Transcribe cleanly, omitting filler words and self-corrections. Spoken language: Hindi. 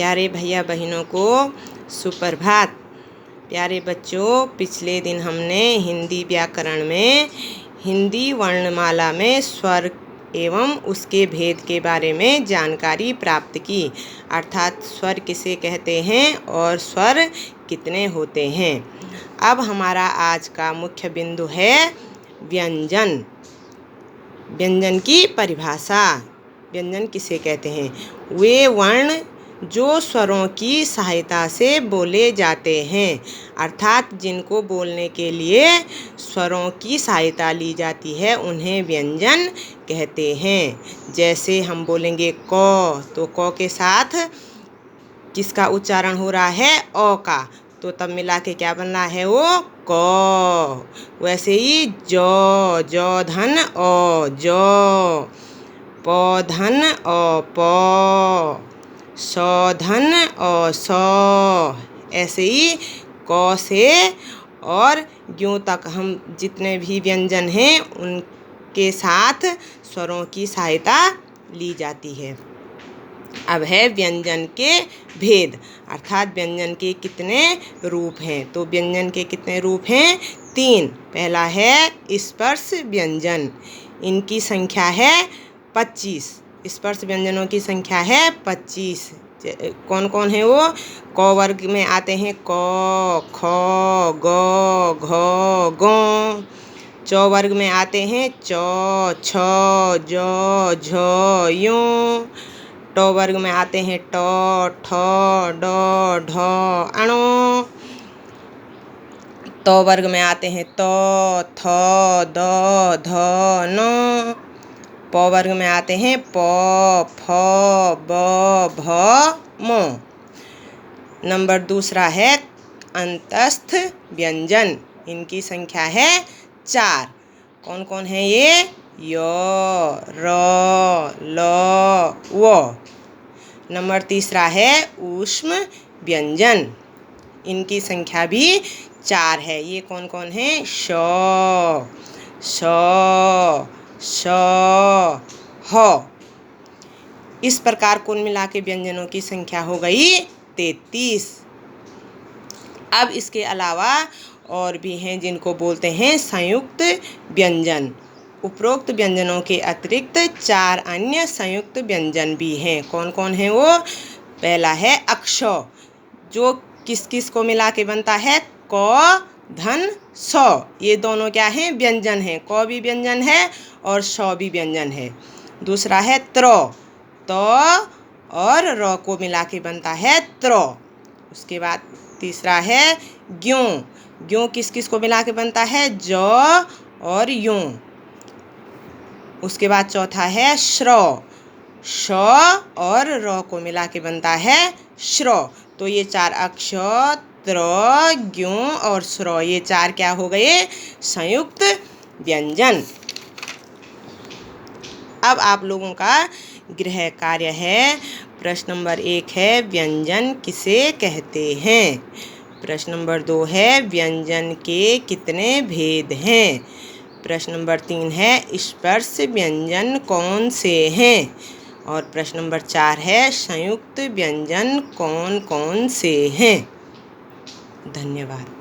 प्यारे भैया बहनों को सुप्रभात। प्यारे बच्चों, पिछले दिन हमने हिंदी व्याकरण में हिंदी वर्णमाला में स्वर एवं उसके भेद के बारे में जानकारी प्राप्त की, अर्थात स्वर किसे कहते हैं और स्वर कितने होते हैं। अब हमारा आज का मुख्य बिंदु है व्यंजन। व्यंजन की परिभाषा। व्यंजन किसे कहते हैं? वे वर्ण जो स्वरों की सहायता से बोले जाते हैं, अर्थात जिनको बोलने के लिए स्वरों की सहायता ली जाती है, उन्हें व्यंजन कहते हैं। जैसे हम बोलेंगे क, तो क के साथ किसका उच्चारण हो रहा है? अ का, तो तब मिला के क्या बन रहा है? वो क। वैसे ही जौ धन अ, जौ, प धन अ, प, स धन अ, स। ऐसे ही क से और ज्यों तक हम जितने भी व्यंजन हैं उनके साथ स्वरों की सहायता ली जाती है। अब है व्यंजन के भेद, अर्थात व्यंजन के कितने रूप हैं। तो व्यंजन के कितने रूप हैं? 3। पहला है स्पर्श व्यंजन, इनकी संख्या है 25। स्पर्श व्यंजनों की संख्या है 25। कौन कौन है वो? क वर्ग में आते हैं क, ख, ग, घ, ङ। च वर्ग में आते हैं च, छ, ज, झ, यों। ट वर्ग में आते हैं ट, ठ, ड, ढ, अणो। त वर्ग में आते हैं त, थ, द, ध, न। प वर्ग में आते हैं प, फ, ब, भ, म। नंबर दूसरा है अंतस्थ व्यंजन, इनकी संख्या है 4। कौन कौन है ये? य, र, ल, व। नंबर तीसरा है ऊष्म व्यंजन, इनकी संख्या भी 4 है। ये कौन कौन है? श, श, श, ह। इस प्रकार कुल मिला के व्यंजनों की संख्या हो गई 33। अब इसके अलावा और भी हैं जिनको बोलते हैं संयुक्त व्यंजन। उपरोक्त व्यंजनों के अतिरिक्त 4 अन्य संयुक्त व्यंजन भी हैं। कौन कौन है वो? पहला है अक्ष, जो किस किस को मिला के बनता है? क धन स। ये दोनों क्या हैं? व्यंजन हैं। क भी व्यंजन है और स भी व्यंजन है। दूसरा है त्र, त और र को मिला के बनता है त्र। उसके बाद तीसरा है ज्यों, ज्यों किस किस को मिला के बनता है? ज और यों। उसके बाद चौथा है श्र, श और र को मिला के बनता है श्र। तो ये 4 अक्ष, त्र, ज्यों और श्र, ये 4 क्या हो गए? संयुक्त व्यंजन। अब आप लोगों का गृह कार्य है। प्रश्न नंबर 1 है व्यंजन किसे कहते हैं। प्रश्न नंबर 2 है व्यंजन के कितने भेद हैं। प्रश्न नंबर 3 है स्पर्श व्यंजन कौन से हैं। और प्रश्न नंबर 4 है संयुक्त व्यंजन कौन कौन से हैं। धन्यवाद।